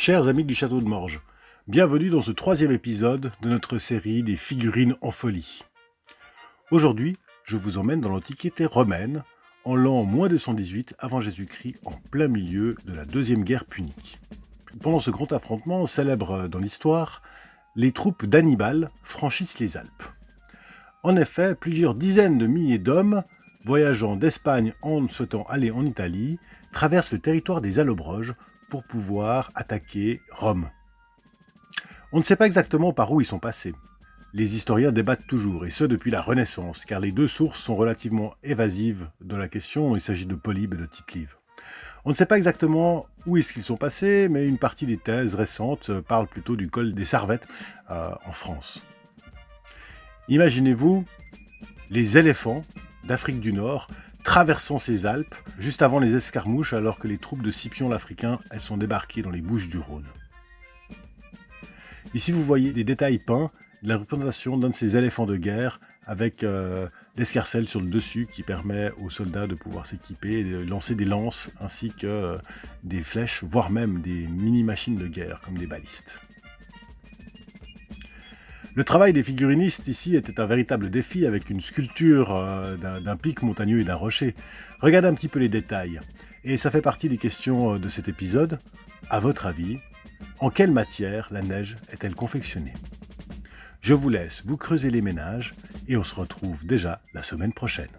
Chers amis du château de Morges, bienvenue dans ce 3e épisode de notre série des figurines en folie. Aujourd'hui, je vous emmène dans l'Antiquité romaine, en l'an -218 avant Jésus-Christ, en plein milieu de la Deuxième Guerre punique. Pendant ce grand affrontement, célèbre dans l'histoire, les troupes d'Hannibal franchissent les Alpes. En effet, plusieurs dizaines de milliers d'hommes, voyageant d'Espagne en souhaitant aller en Italie, traversent le territoire des Allobroges pour pouvoir attaquer Rome. On ne sait pas exactement par où ils sont passés. Les historiens débattent toujours, et ce depuis la Renaissance, car les deux sources sont relativement évasives de la question, il s'agit de Polybe et de Tite-Live. On ne sait pas exactement où est-ce qu'ils sont passés, mais une partie des thèses récentes parle plutôt du col des Servettes en France. Imaginez-vous les éléphants d'Afrique du Nord traversant ces Alpes juste avant les escarmouches alors que les troupes de Scipion l'Africain elles sont débarquées dans les Bouches-du-Rhône. Ici vous voyez des détails peints de la représentation d'un de ces éléphants de guerre avec l'escarcelle sur le dessus qui permet aux soldats de pouvoir s'équiper et de lancer des lances ainsi que des flèches, voire même des mini-machines de guerre comme des balistes. Le travail des figurinistes ici était un véritable défi avec une sculpture d'un pic montagneux et d'un rocher. Regardez un petit peu les détails. Et ça fait partie des questions de cet épisode. À votre avis, en quelle matière la neige est-elle confectionnée ? Je vous laisse vous creuser les ménages et on se retrouve déjà la semaine prochaine.